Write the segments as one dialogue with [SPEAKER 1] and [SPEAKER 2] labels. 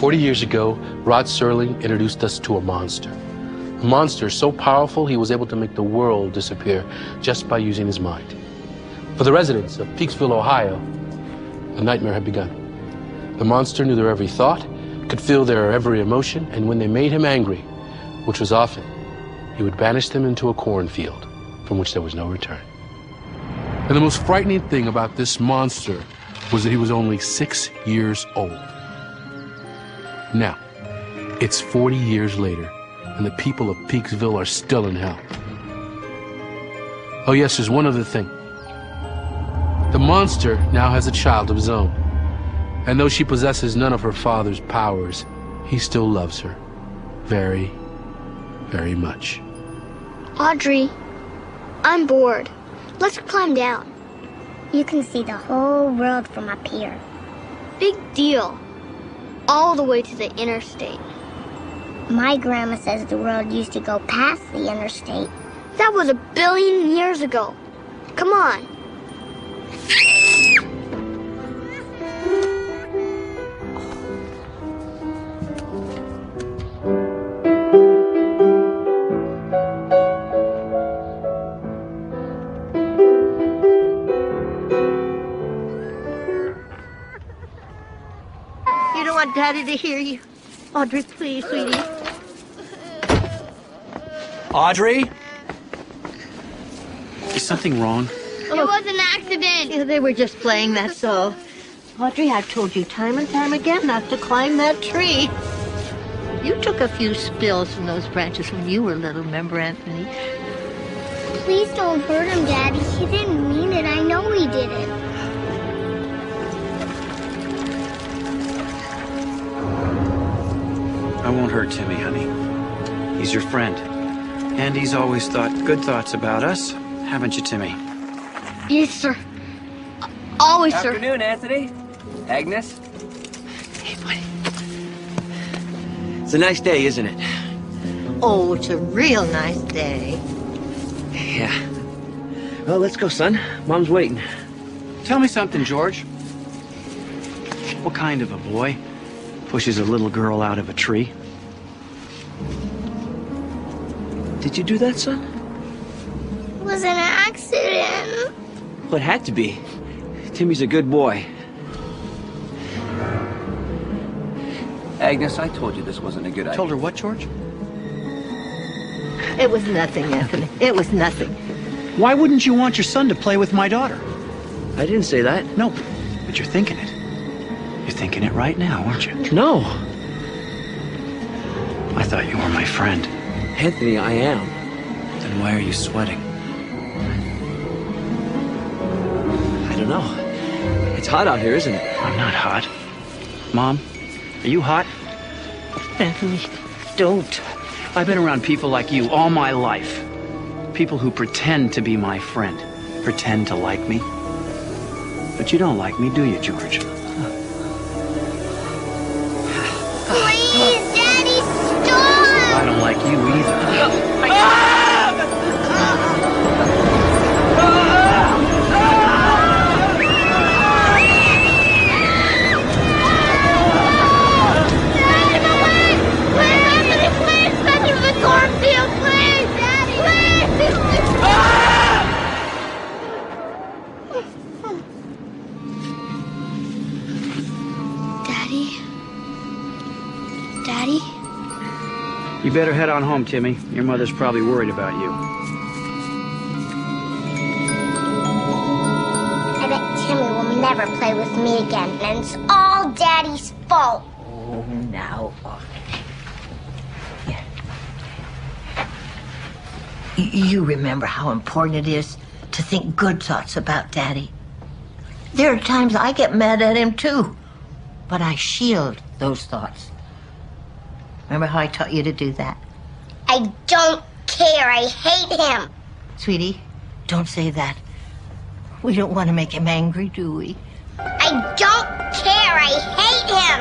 [SPEAKER 1] 40 years ago, Rod Serling introduced us to a monster. A monster so powerful he was able to make the world disappear just by using his mind. For the residents of Peaksville, Ohio, the nightmare had begun. The monster knew their every thought, could feel their every emotion, and when they made him angry, which was often, he would banish them into a cornfield from which there was no return. And the most frightening thing about this monster was that he was only 6 years old. Now, it's 40 years later, and the people of Peaksville are still in hell. Oh yes, there's one other thing. The monster now has a child of his own. And though she possesses none of her father's powers, he still loves her very, very much.
[SPEAKER 2] Audrey, I'm bored. Let's climb down.
[SPEAKER 3] You can see the whole world from up here.
[SPEAKER 2] Big deal. All the way to the interstate.
[SPEAKER 3] My grandma says the world used to go past the interstate.
[SPEAKER 2] That was 1 billion years ago. Come on.
[SPEAKER 4] You don't want Daddy to hear you. Audrey, please, sweetie.
[SPEAKER 5] Audrey? Is something wrong?
[SPEAKER 2] It was an accident.
[SPEAKER 4] Yeah, they were just playing, that's all. Audrey, I've told you time and time again not to climb that tree. You took a few spills from those branches when you were little, remember, Anthony?
[SPEAKER 3] Please don't hurt him, Daddy. He didn't mean it. I know he didn't.
[SPEAKER 5] I won't hurt Timmy, honey. He's your friend. And he's always thought good thoughts about us. Haven't you, Timmy?
[SPEAKER 2] Yes, sir. Always, sir.
[SPEAKER 6] Afternoon, Anthony. Agnes.
[SPEAKER 4] Hey, buddy.
[SPEAKER 6] It's a nice day, isn't it?
[SPEAKER 4] Oh, it's a real nice day.
[SPEAKER 6] Yeah. Well, let's go, son. Mom's waiting.
[SPEAKER 5] Tell me something, George. What kind of a boy pushes a little girl out of a tree?
[SPEAKER 6] Did you do that, son?
[SPEAKER 3] It was an accident.
[SPEAKER 6] Well, it had to be. Timmy's a good boy. Agnes, I told you this wasn't a good idea.
[SPEAKER 5] Told her what, George?
[SPEAKER 4] It was nothing, Anthony. It was nothing.
[SPEAKER 5] Why wouldn't you want your son to play with my daughter?
[SPEAKER 6] I didn't say that.
[SPEAKER 5] No, but you're thinking it. You're thinking it right now, aren't you?
[SPEAKER 6] No.
[SPEAKER 5] I thought you were my friend.
[SPEAKER 6] Anthony, I am.
[SPEAKER 5] Then why are you sweating?
[SPEAKER 6] I don't know. It's hot out here, isn't it?
[SPEAKER 5] I'm not hot. Mom, are you hot?
[SPEAKER 4] Anthony, don't.
[SPEAKER 5] I've been around people like you all my life. People who pretend to be my friend. Pretend to like me. But you don't like me, do you, George?
[SPEAKER 3] Please, Daddy, stop!
[SPEAKER 5] I don't like you either.
[SPEAKER 2] Daddy?
[SPEAKER 5] You better head on home, Timmy. Your mother's probably worried about you.
[SPEAKER 3] I bet Timmy will never play with me again, and it's all Daddy's fault.
[SPEAKER 4] Oh, now, Audrey. Yeah. You remember how important it is to think good thoughts about Daddy. There are times I get mad at him, too. But I shield those thoughts. Remember how I taught you to do that?
[SPEAKER 3] I don't care. I hate him.
[SPEAKER 4] Sweetie, don't say that. We don't want to make him angry, do we?
[SPEAKER 3] I don't care. I hate him.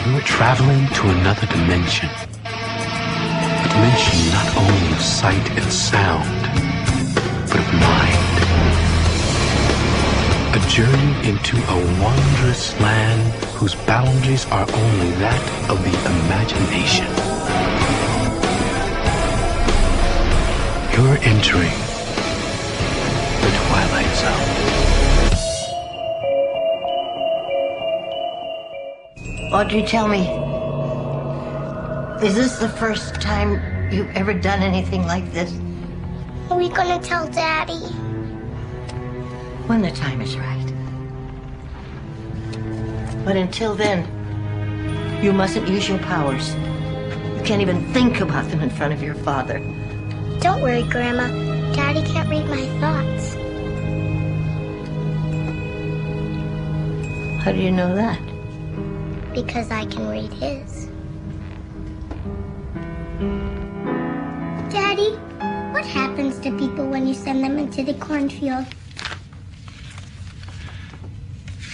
[SPEAKER 1] We were traveling to another dimension. A dimension not only of sight and sound, but of mind. A journey into a wondrous land whose boundaries are only that of the imagination. You're entering the Twilight Zone.
[SPEAKER 4] Audrey, tell me, is this the first time you've ever done anything like this?
[SPEAKER 3] Are we gonna tell Daddy?
[SPEAKER 4] When the time is right. But until then, you mustn't use your powers. You can't even think about them in front of your father.
[SPEAKER 3] Don't worry, Grandma. Daddy can't read my thoughts.
[SPEAKER 4] How do you know that?
[SPEAKER 3] Because I can read his. Daddy, what happens to people when you send them into the cornfield?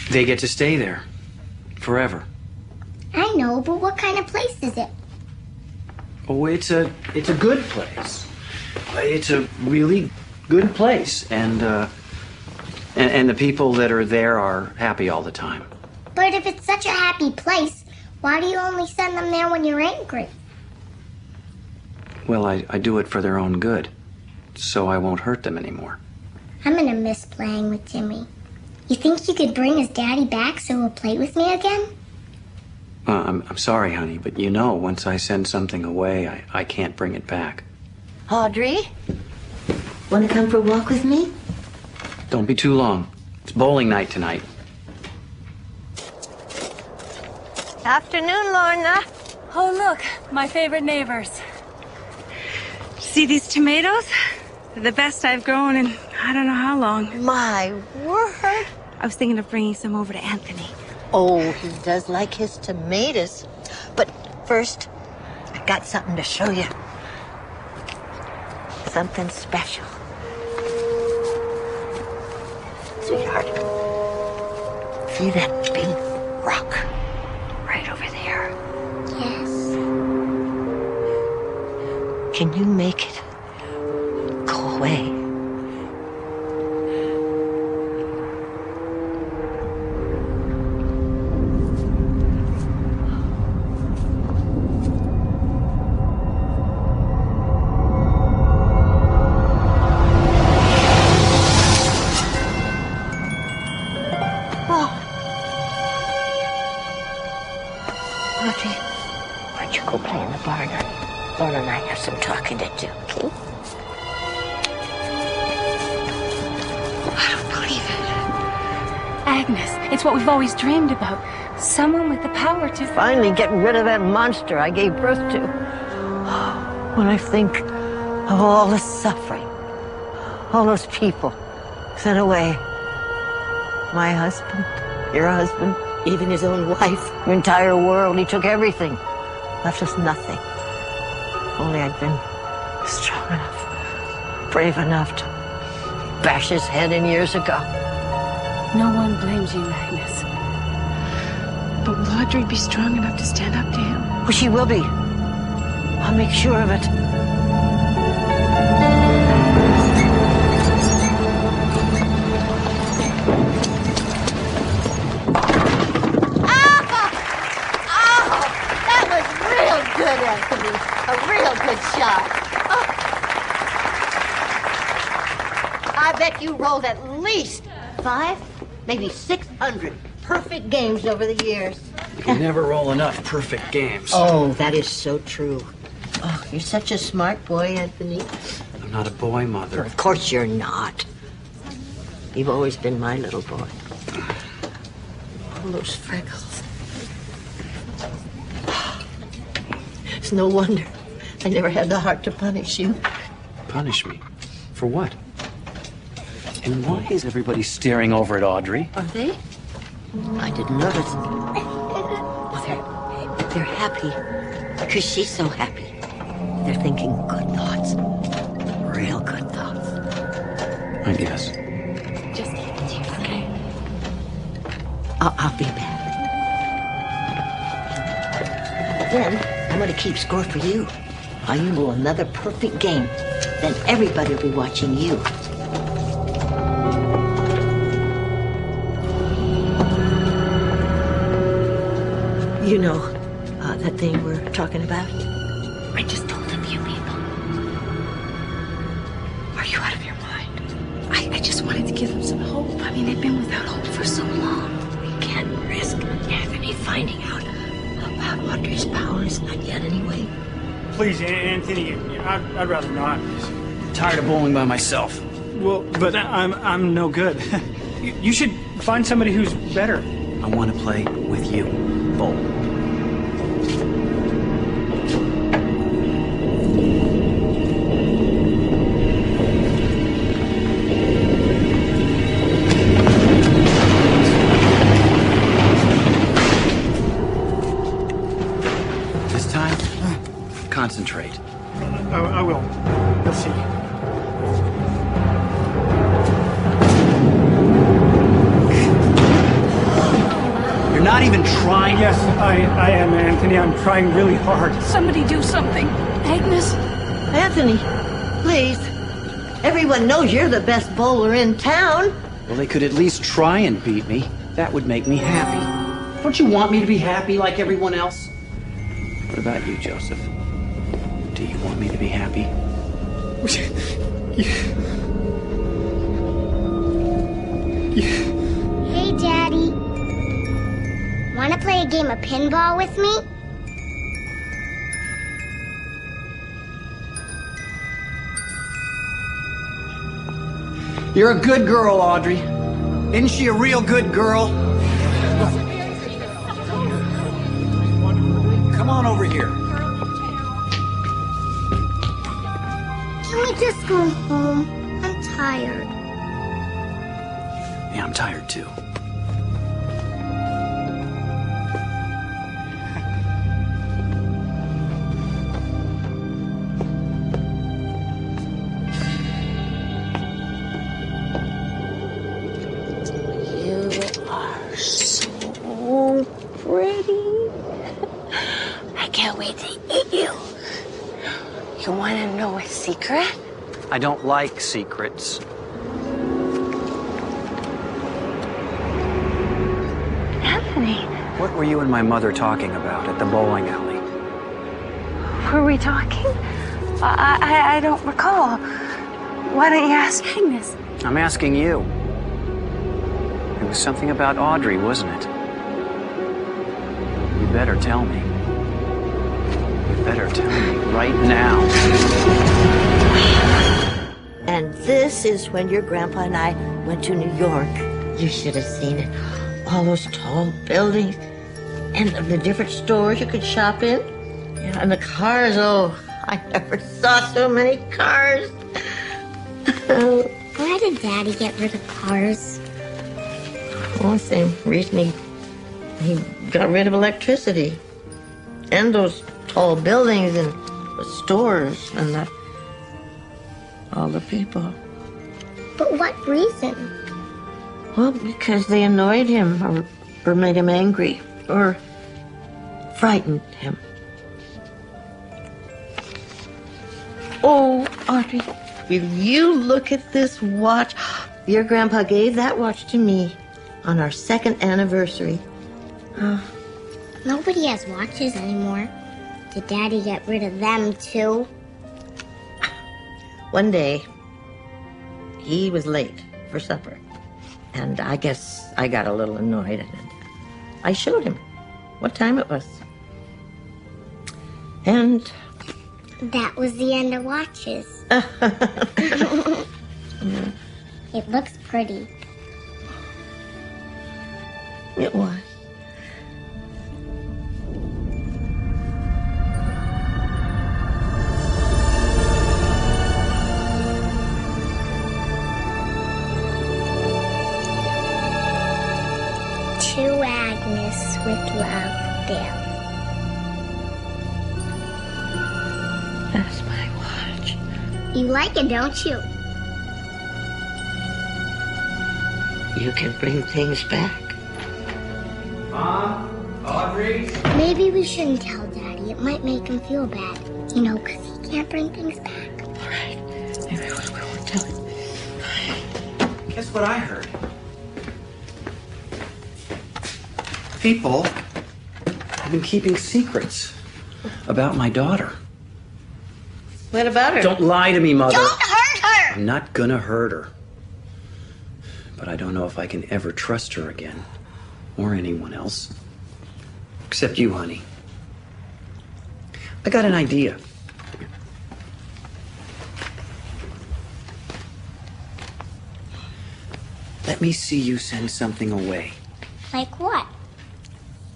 [SPEAKER 5] They get to stay there forever.
[SPEAKER 3] I know, but what kind of place is it?
[SPEAKER 5] Oh, it's a good place. It's a really good place, and the people that are there are happy all the time.
[SPEAKER 3] But if it's such a happy place, why do you only send them there when you're angry?
[SPEAKER 5] Well, I do it for their own good, so I won't hurt them anymore.
[SPEAKER 3] I'm gonna miss playing with Jimmy. You think you could bring his daddy back so he'll play with me again?
[SPEAKER 5] I'm sorry, honey, but you know, once I send something away, I can't bring it back.
[SPEAKER 4] Audrey, want to come for a walk with me?
[SPEAKER 5] Don't be too long. It's bowling night tonight.
[SPEAKER 4] Afternoon, Lorna.
[SPEAKER 7] Oh, look, my favorite neighbors. See these tomatoes? They're the best I've grown in I don't know how long.
[SPEAKER 4] My word.
[SPEAKER 7] I was thinking of bringing some over to Anthony.
[SPEAKER 4] Oh, he does like his tomatoes. But first, I got something to show you. Something special. Sweetheart, see that big rock right over there?
[SPEAKER 3] Yes.
[SPEAKER 4] Can you make it go away? Audrey, why don't you go play in the barn? Lorna and I have some talking to do, okay?
[SPEAKER 7] I don't believe it. Agnes, it's what we've always dreamed about. Someone with the power to...
[SPEAKER 4] Finally getting rid of that monster I gave birth to. When I think of all the suffering, all those people sent away. My husband, your husband, even his own wife, your entire world. He took everything, left us nothing. Only I'd been strong enough, brave enough to bash his head in years ago.
[SPEAKER 7] No one blames you, Agnes. But will Audrey be strong enough to stand up to him?
[SPEAKER 4] Well, she will be. I'll make sure of it. Good, Anthony. A real good shot. Oh. I bet you rolled at least 5, maybe 600 perfect games over the years.
[SPEAKER 5] You can never roll enough perfect games.
[SPEAKER 4] Oh, that is so true. Oh, you're such a smart boy, Anthony.
[SPEAKER 5] I'm not a boy, Mother.
[SPEAKER 4] Of course you're not. You've always been my little boy. All those freckles. It's no wonder I never had the heart to punish you.
[SPEAKER 5] Punish me? For what? And why is everybody staring over at Audrey?
[SPEAKER 4] Are they? I didn't notice. Well, they're happy because she's so happy. They're thinking good thoughts, real good thoughts.
[SPEAKER 5] I guess.
[SPEAKER 7] Just keep it here, okay?
[SPEAKER 4] I'll be back. Then I'm going to keep score for you. while you will another perfect game. Then everybody will be watching you. You know that thing we're talking about?
[SPEAKER 7] I just told a few people. Are you out of your mind? I just wanted to give them some hope. I mean, they've been without hope for so long.
[SPEAKER 4] We can't risk Anthony finding out about Audrey's powers. Not yet, anyway.
[SPEAKER 8] Please, Anthony, I'd rather not.
[SPEAKER 5] I'm tired of bowling by myself.
[SPEAKER 8] Well, but I'm no good. You should find somebody who's better.
[SPEAKER 5] I want to play with you. Bowl. This time, concentrate.
[SPEAKER 8] I will. You'll see.
[SPEAKER 5] You're not even trying.
[SPEAKER 8] Yes, I am, Anthony. I'm trying really hard.
[SPEAKER 7] Somebody do something. Agnes?
[SPEAKER 4] Anthony, please. Everyone knows you're the best bowler in town.
[SPEAKER 5] Well, they could at least try and beat me. That would make me happy. Don't you want me to be happy like everyone else? What about you, Joseph? Do you want me to be happy?
[SPEAKER 3] Hey, Daddy. Want to play a game of pinball with me?
[SPEAKER 5] You're a good girl, Audrey. Isn't she a real good girl? Come on over here.
[SPEAKER 3] Can we just go home? I'm tired.
[SPEAKER 5] Yeah, I'm tired too.
[SPEAKER 7] You are so pretty. I can't wait to eat you. You want to know a secret?
[SPEAKER 5] I don't like secrets.
[SPEAKER 7] Anthony,
[SPEAKER 5] What were you and my mother talking about at the bowling alley?
[SPEAKER 7] were we talking? I don't recall. Why don't you ask Agnes?
[SPEAKER 5] I'm asking you. It was something about Audrey, wasn't it? You better tell me. You better tell me right now.
[SPEAKER 4] And this is when your grandpa and I went to New York. You should have seen it. All those tall buildings and the different stores you could shop in. Yeah, and the cars, oh, I never saw so many cars.
[SPEAKER 3] Why did Daddy get rid of cars?
[SPEAKER 4] Well, same reason he got rid of electricity. And those tall buildings and the stores and all the people.
[SPEAKER 3] But what reason?
[SPEAKER 4] Well, because they annoyed him or made him angry or frightened him. Oh, Audrey, will you look at this watch? Your grandpa gave that watch to me on our 2nd anniversary.
[SPEAKER 3] Nobody has watches anymore. Did Daddy get rid of them too?
[SPEAKER 4] One day, he was late for supper. And I guess I got a little annoyed. And I showed him what time it was. And
[SPEAKER 3] That was the end of watches. It looks pretty.
[SPEAKER 4] it was.
[SPEAKER 3] To Agnes with love, Bill.
[SPEAKER 4] That's my watch.
[SPEAKER 3] You like it, don't you?
[SPEAKER 4] You can bring things back.
[SPEAKER 5] Mom? Audrey?
[SPEAKER 3] Maybe we shouldn't tell Daddy. It might make him feel bad. You know, 'cause he can't bring things back.
[SPEAKER 4] All right. Maybe we won't tell him.
[SPEAKER 5] Guess what I heard? People have been keeping secrets about my daughter.
[SPEAKER 4] What about her?
[SPEAKER 5] Don't lie to me, Mother.
[SPEAKER 3] Don't hurt her!
[SPEAKER 5] I'm not gonna hurt her. But I don't know if I can ever trust her again. Or anyone else. Except you, honey. I got an idea. Let me see you send something away.
[SPEAKER 3] Like what?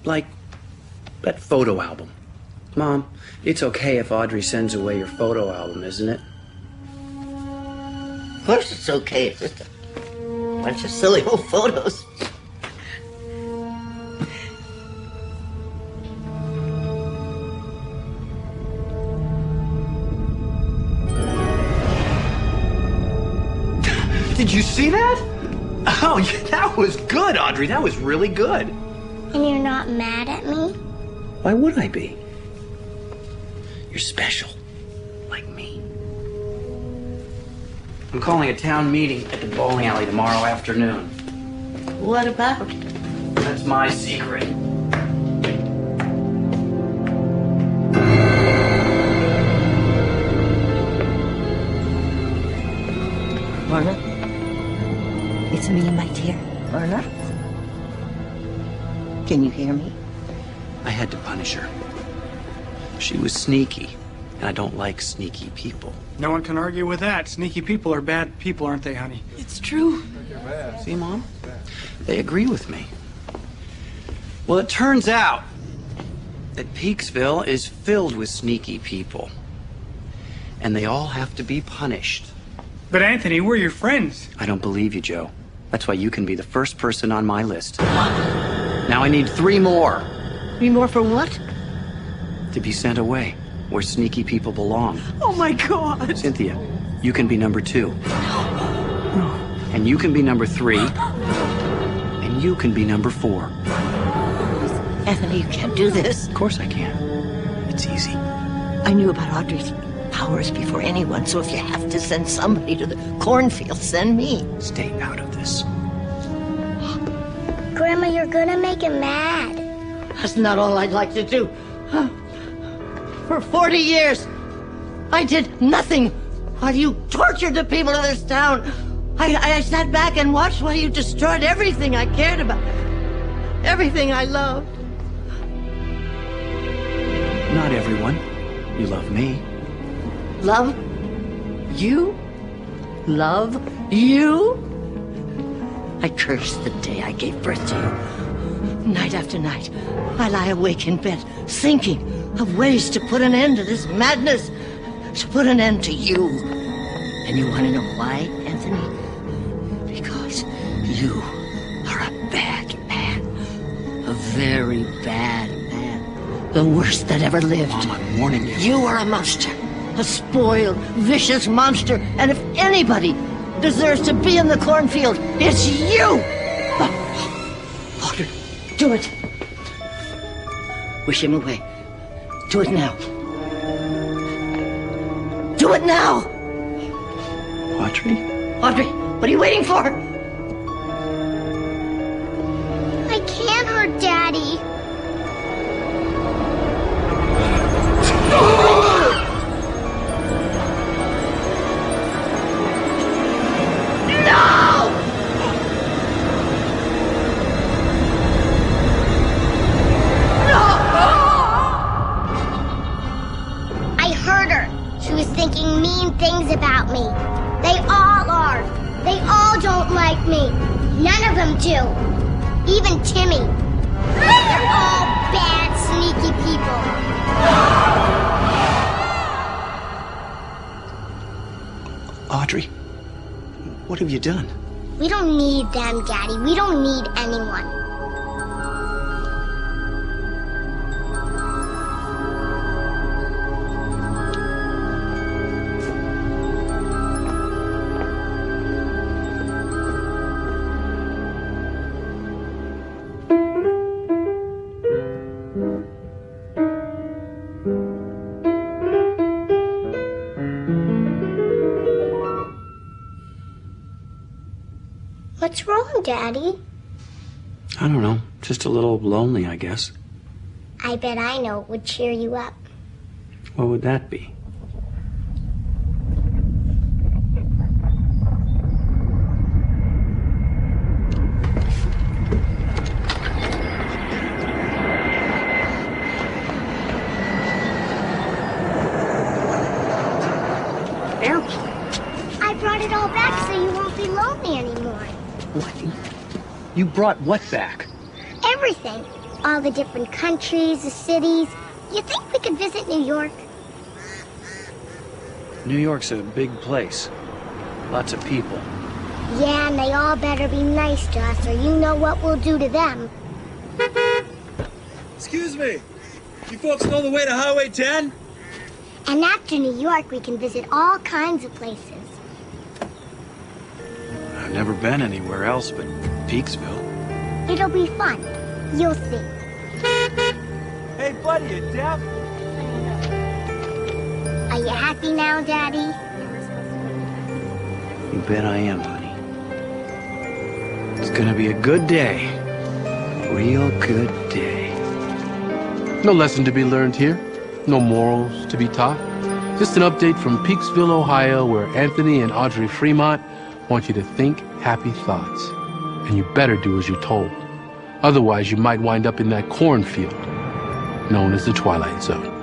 [SPEAKER 5] Like that photo album. Mom, it's okay if Audrey sends away your photo album, isn't it?
[SPEAKER 4] Of course it's okay. It's just a bunch of silly old photos.
[SPEAKER 5] Did you see that? Oh, yeah, that was good, Audrey. That was really good.
[SPEAKER 3] And you're not mad at me?
[SPEAKER 5] Why would I be? You're special, like me. I'm calling a town meeting at the bowling alley tomorrow afternoon.
[SPEAKER 4] What about?
[SPEAKER 5] That's my secret.
[SPEAKER 4] Lorna? It's me, my dear. Lorna? Can you hear me?
[SPEAKER 5] I had to punish her. She was sneaky, and I don't like sneaky people.
[SPEAKER 8] No one can argue with that. Sneaky people are bad people, aren't they, honey?
[SPEAKER 4] It's true.
[SPEAKER 5] See, Mom? They agree with me. Well, it turns out that Peaksville is filled with sneaky people, and they all have to be punished.
[SPEAKER 8] But Anthony, we're your friends.
[SPEAKER 5] I don't believe you, Joe. That's why you can be the first person on my list. Now I need 3 more
[SPEAKER 4] 3 more for what?
[SPEAKER 5] to be sent away where sneaky people belong.
[SPEAKER 4] Oh, my God.
[SPEAKER 5] Cynthia, you can be number 2. And you can be number 3. And you can be number 4.
[SPEAKER 4] Anthony, you can't do this.
[SPEAKER 5] Of course I can. It's easy.
[SPEAKER 4] I knew about Audrey's powers before anyone, so if you have to send somebody to the cornfield, send me.
[SPEAKER 5] Stay out of this.
[SPEAKER 3] Grandma, you're gonna make him mad.
[SPEAKER 4] That's not all I'd like to do. For 40 years, I did nothing while you tortured the people of this town. I sat back and watched while you destroyed everything I cared about, everything I loved.
[SPEAKER 5] Not everyone. You love me.
[SPEAKER 4] Love you? Love you? I curse the day I gave birth to you. Night after night, I lie awake in bed, thinking of ways to put an end to this madness, to put an end to you. And you want to know why, Anthony? Because you are a bad man. A very bad man. The worst that ever lived.
[SPEAKER 5] Mom, I'm warning you.
[SPEAKER 4] You are a monster. A spoiled, vicious monster. And if anybody deserves to be in the cornfield, it's you! Audrey, do it. Wish him away. Do it now. Do it now!
[SPEAKER 5] Audrey?
[SPEAKER 4] Audrey, what are you waiting for?
[SPEAKER 3] I can't hurt Daddy. Thinking mean things about me. They all are. They all don't like me. None of them do. Even Timmy. They're all bad, sneaky people.
[SPEAKER 5] Audrey, what have you done?
[SPEAKER 3] We don't need them, Daddy. We don't need anyone. What's wrong, Daddy?
[SPEAKER 5] I don't know. Just a little lonely, I guess.
[SPEAKER 3] I bet I know what would cheer you up.
[SPEAKER 5] What would that be?
[SPEAKER 3] Airplane. I brought it all back so you won't be lonely anymore.
[SPEAKER 5] What? You brought what back?
[SPEAKER 3] Everything. All the different countries, the cities. You think we could visit New York?
[SPEAKER 5] New York's a big place. Lots of people.
[SPEAKER 3] Yeah, and they all better be nice to us, or you know what we'll do to them.
[SPEAKER 9] Excuse me. You folks know the way to Highway 10?
[SPEAKER 3] And after New York, we can visit all kinds of places.
[SPEAKER 5] I've never been anywhere else but Peaksville.
[SPEAKER 3] It'll be fun. You'll see.
[SPEAKER 9] Hey, buddy, you deaf?
[SPEAKER 3] Are you happy now, Daddy?
[SPEAKER 5] You bet I am, honey. It's gonna be a good day. Real good day.
[SPEAKER 1] No lesson to be learned here. No morals to be taught. Just an update from Peaksville, Ohio, where Anthony and Audrey Fremont want you to think happy thoughts. And you better do as you're told. Otherwise, you might wind up in that cornfield known as the Twilight Zone.